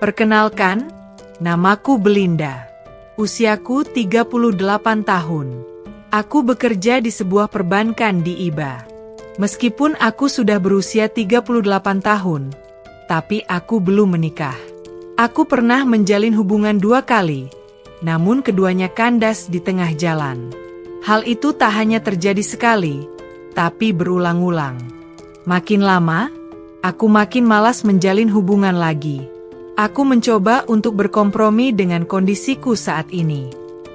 Perkenalkan, namaku Belinda. Usiaku 38 tahun. Aku bekerja di sebuah perbankan di IBA. Meskipun aku sudah berusia 38 tahun, tapi aku belum menikah. Aku pernah menjalin hubungan 2 kali, namun keduanya kandas di tengah jalan. Hal itu tak hanya terjadi sekali, tapi berulang-ulang. Makin lama, aku makin malas menjalin hubungan lagi. Aku mencoba untuk berkompromi dengan kondisiku saat ini.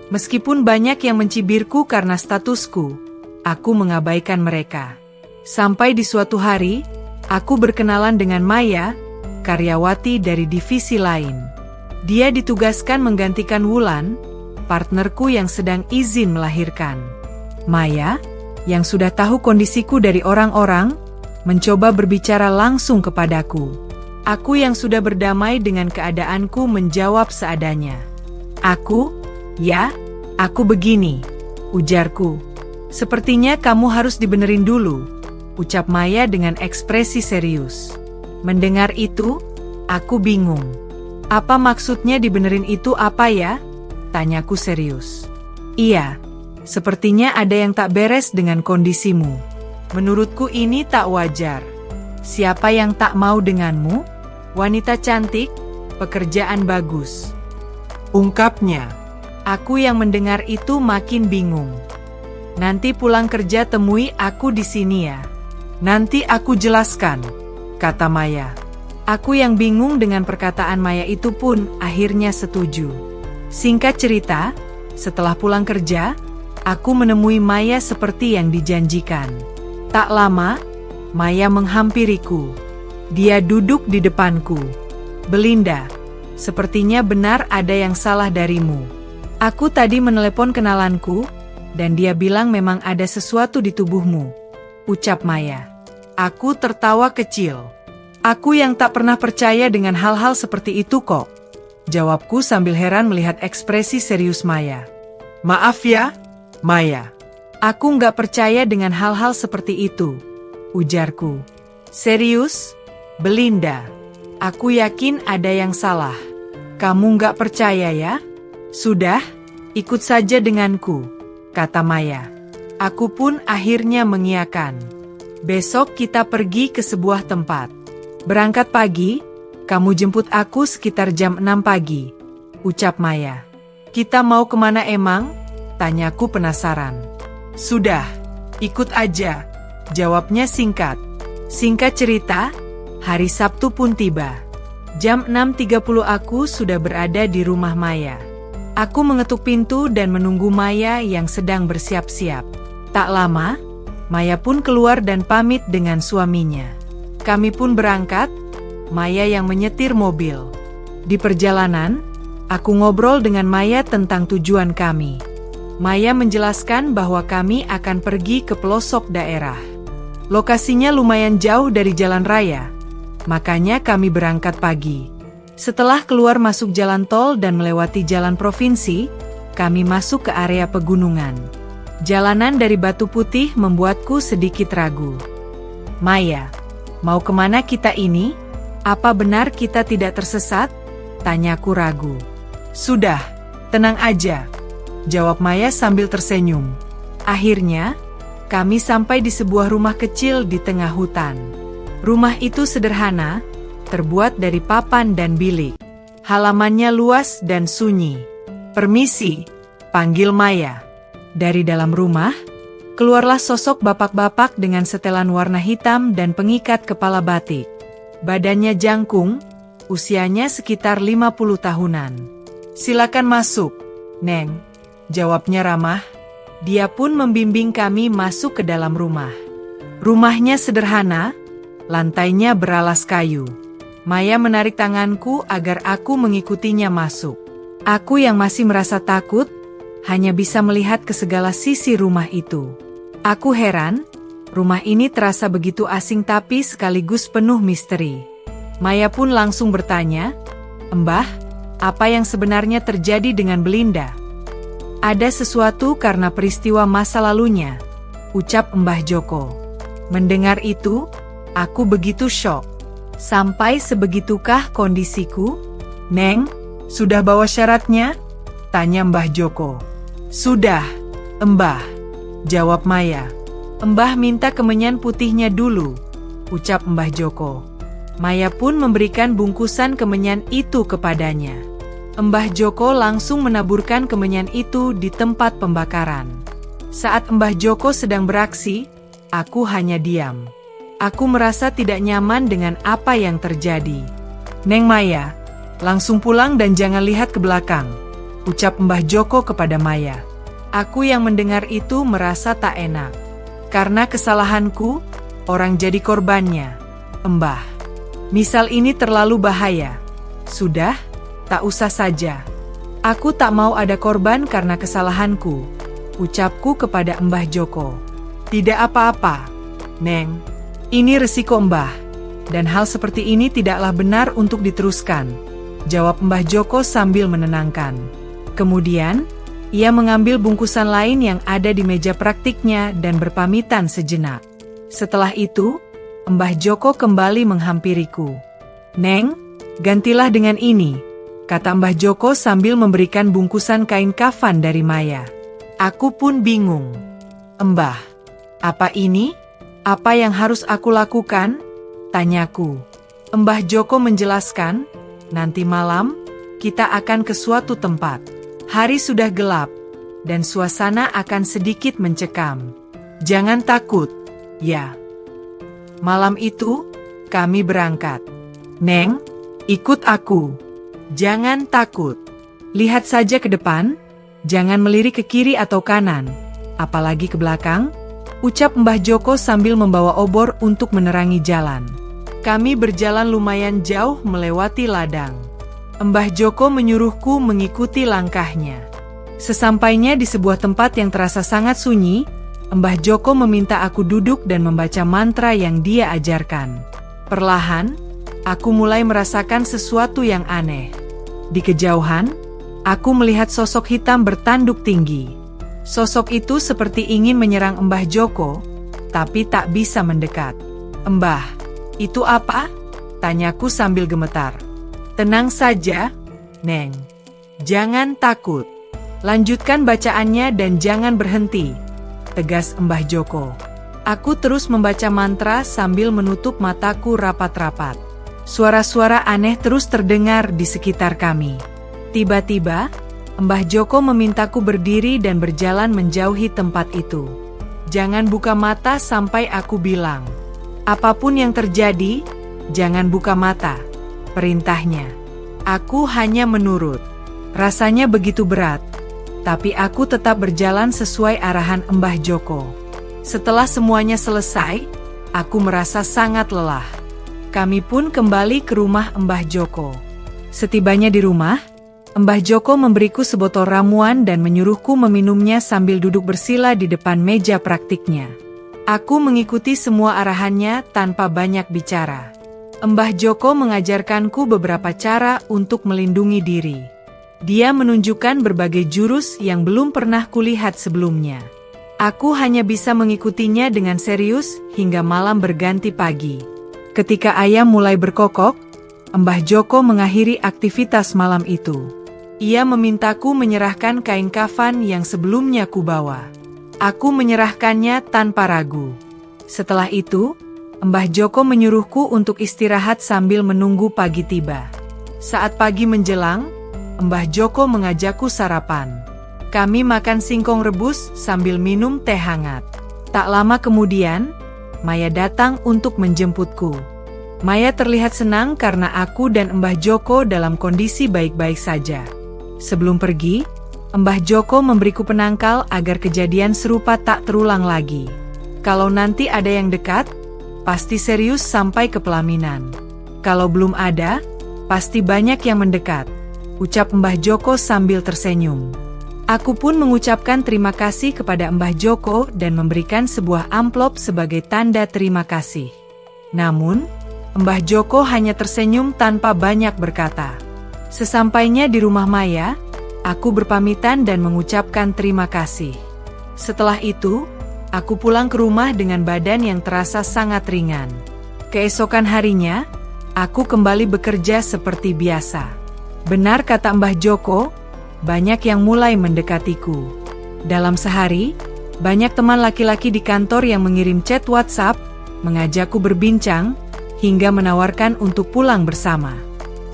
Meskipun banyak yang mencibirku karena statusku, aku mengabaikan mereka. Sampai di suatu hari, aku berkenalan dengan Maya, karyawati dari divisi lain. Dia ditugaskan menggantikan Wulan, partnerku yang sedang izin melahirkan. Maya, yang sudah tahu kondisiku dari orang-orang, mencoba berbicara langsung kepadaku. Aku yang sudah berdamai dengan keadaanku menjawab seadanya. Aku begini, ujarku. Sepertinya kamu harus dibenerin dulu, ucap Maya dengan ekspresi serius. Mendengar itu, aku bingung. Apa maksudnya dibenerin itu apa ya? Tanyaku serius. Iya, sepertinya ada yang tak beres dengan kondisimu. Menurutku ini tak wajar. Siapa yang tak mau denganmu? Wanita cantik, pekerjaan bagus, ungkapnya. Aku yang mendengar itu makin bingung. Nanti pulang kerja temui aku di sini ya. Nanti aku jelaskan, kata Maya. Aku yang bingung dengan perkataan Maya itu pun akhirnya setuju. Singkat cerita, setelah pulang kerja, aku menemui Maya seperti yang dijanjikan. Tak lama, Maya menghampiriku. Dia duduk di depanku. Belinda, sepertinya benar ada yang salah darimu. Aku tadi menelepon kenalanku, dan dia bilang memang ada sesuatu di tubuhmu, ucap Maya. Aku tertawa kecil. Aku yang tak pernah percaya dengan hal-hal seperti itu kok, jawabku sambil heran melihat ekspresi serius Maya. Maaf ya, Maya. Aku nggak percaya dengan hal-hal seperti itu, ujarku. Serius, Belinda, aku yakin ada yang salah. Kamu nggak percaya ya? Sudah, ikut saja denganku, kata Maya. Aku pun akhirnya mengiyakan. Besok kita pergi ke sebuah tempat. Berangkat pagi, kamu jemput aku sekitar jam 6 pagi, ucap Maya. Kita mau kemana emang? Tanyaku penasaran. Sudah, ikut aja, jawabnya singkat. Singkat cerita, hari Sabtu pun tiba. Jam 6.30 aku sudah berada di rumah Maya. Aku mengetuk pintu dan menunggu Maya yang sedang bersiap-siap. Tak lama, Maya pun keluar dan pamit dengan suaminya. Kami pun berangkat, Maya yang menyetir mobil. Di perjalanan, aku ngobrol dengan Maya tentang tujuan kami. Maya menjelaskan bahwa kami akan pergi ke pelosok daerah. Lokasinya lumayan jauh dari jalan raya, makanya kami berangkat pagi. Setelah keluar masuk jalan tol dan melewati jalan provinsi, kami masuk ke area pegunungan. Jalanan dari batu putih membuatku sedikit ragu. Maya, mau kemana kita ini? Apa benar kita tidak tersesat? Tanyaku ragu. Sudah, tenang aja, jawab Maya sambil tersenyum. Akhirnya, kami sampai di sebuah rumah kecil di tengah hutan. Rumah itu sederhana, terbuat dari papan dan bilik. Halamannya luas dan sunyi. Permisi, panggil Maya. Dari dalam rumah, keluarlah sosok bapak-bapak dengan setelan warna hitam dan pengikat kepala batik. Badannya jangkung, usianya sekitar 50 tahunan. Silakan masuk, Neng, jawabnya ramah. Dia pun membimbing kami masuk ke dalam rumah. Rumahnya sederhana, lantainya beralas kayu. Maya menarik tanganku agar aku mengikutinya masuk. Aku yang masih merasa takut, hanya bisa melihat ke segala sisi rumah itu. Aku heran, rumah ini terasa begitu asing tapi sekaligus penuh misteri. Maya pun langsung bertanya, "Mbah, apa yang sebenarnya terjadi dengan Belinda?" "Ada sesuatu karena peristiwa masa lalunya," ucap Mbah Joko. Mendengar itu, aku begitu syok. Sampai sebegitukah kondisiku? Neng, sudah bawa syaratnya? Tanya Mbah Joko. Sudah, Mbah, jawab Maya. Mbah minta kemenyan putihnya dulu, ucap Mbah Joko. Maya pun memberikan bungkusan kemenyan itu kepadanya. Mbah Joko langsung menaburkan kemenyan itu di tempat pembakaran. Saat Mbah Joko sedang beraksi, aku hanya diam. Aku merasa tidak nyaman dengan apa yang terjadi. Neng Maya, langsung pulang dan jangan lihat ke belakang, ucap Mbah Joko kepada Maya. Aku yang mendengar itu merasa tak enak. Karena kesalahanku, orang jadi korbannya. Mbah, misal ini terlalu bahaya. Sudah, tak usah saja. Aku tak mau ada korban karena kesalahanku, ucapku kepada Mbah Joko. Tidak apa-apa, Neng. Ini resiko Mbah, dan hal seperti ini tidaklah benar untuk diteruskan, jawab Mbah Joko sambil menenangkan. Kemudian, ia mengambil bungkusan lain yang ada di meja praktiknya dan berpamitan sejenak. Setelah itu, Mbah Joko kembali menghampiriku. Neng, gantilah dengan ini, kata Mbah Joko sambil memberikan bungkusan kain kafan dari Maya. Aku pun bingung. Mbah, apa ini? Apa yang harus aku lakukan? Tanyaku. Mbah Joko menjelaskan, nanti malam, kita akan ke suatu tempat. Hari sudah gelap, dan suasana akan sedikit mencekam. Jangan takut, ya. Malam itu, kami berangkat. Neng, ikut aku. Jangan takut. Lihat saja ke depan, jangan melirik ke kiri atau kanan, apalagi ke belakang, ucap Mbah Joko sambil membawa obor untuk menerangi jalan. Kami berjalan lumayan jauh melewati ladang. Mbah Joko menyuruhku mengikuti langkahnya. Sesampainya di sebuah tempat yang terasa sangat sunyi, Mbah Joko meminta aku duduk dan membaca mantra yang dia ajarkan. Perlahan, aku mulai merasakan sesuatu yang aneh. Di kejauhan, aku melihat sosok hitam bertanduk tinggi. Sosok itu seperti ingin menyerang Mbah Joko, tapi tak bisa mendekat. Mbah, itu apa? Tanyaku sambil gemetar. Tenang saja, Neng. Jangan takut. Lanjutkan bacaannya dan jangan berhenti, tegas Mbah Joko. Aku terus membaca mantra sambil menutup mataku rapat-rapat. Suara-suara aneh terus terdengar di sekitar kami. Tiba-tiba, Mbah Joko memintaku berdiri dan berjalan menjauhi tempat itu. Jangan buka mata sampai aku bilang. Apapun yang terjadi, jangan buka mata, perintahnya. Aku hanya menurut. Rasanya begitu berat, tapi aku tetap berjalan sesuai arahan Mbah Joko. Setelah semuanya selesai, aku merasa sangat lelah. Kami pun kembali ke rumah Mbah Joko. Setibanya di rumah, Mbah Joko memberiku sebotol ramuan dan menyuruhku meminumnya sambil duduk bersila di depan meja praktiknya. Aku mengikuti semua arahannya tanpa banyak bicara. Mbah Joko mengajarkanku beberapa cara untuk melindungi diri. Dia menunjukkan berbagai jurus yang belum pernah kulihat sebelumnya. Aku hanya bisa mengikutinya dengan serius hingga malam berganti pagi. Ketika ayam mulai berkokok, Mbah Joko mengakhiri aktivitas malam itu. Ia memintaku menyerahkan kain kafan yang sebelumnya kubawa. Aku menyerahkannya tanpa ragu. Setelah itu, Mbah Joko menyuruhku untuk istirahat sambil menunggu pagi tiba. Saat pagi menjelang, Mbah Joko mengajakku sarapan. Kami makan singkong rebus sambil minum teh hangat. Tak lama kemudian, Maya datang untuk menjemputku. Maya terlihat senang karena aku dan Mbah Joko dalam kondisi baik-baik saja. Sebelum pergi, Mbah Joko memberiku penangkal agar kejadian serupa tak terulang lagi. Kalau nanti ada yang dekat, pasti serius sampai ke pelaminan. Kalau belum ada, pasti banyak yang mendekat, ucap Mbah Joko sambil tersenyum. Aku pun mengucapkan terima kasih kepada Mbah Joko dan memberikan sebuah amplop sebagai tanda terima kasih. Namun, Mbah Joko hanya tersenyum tanpa banyak berkata. Sesampainya di rumah Maya, aku berpamitan dan mengucapkan terima kasih. Setelah itu, aku pulang ke rumah dengan badan yang terasa sangat ringan. Keesokan harinya, aku kembali bekerja seperti biasa. Benar kata Mbah Joko, banyak yang mulai mendekatiku. Dalam sehari, banyak teman laki-laki di kantor yang mengirim chat WhatsApp, mengajakku berbincang, hingga menawarkan untuk pulang bersama.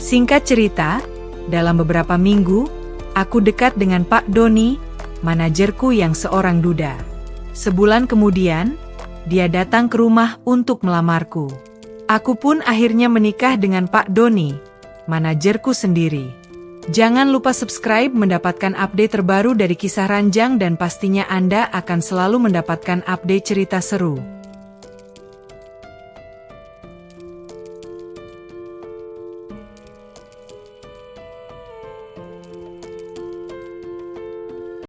Singkat cerita, dalam beberapa minggu, aku dekat dengan Pak Doni, manajerku yang seorang duda. Sebulan kemudian, dia datang ke rumah untuk melamarku. Aku pun akhirnya menikah dengan Pak Doni, manajerku sendiri. Jangan lupa subscribe mendapatkan update terbaru dari Kisah Ranjang dan pastinya Anda akan selalu mendapatkan update cerita seru.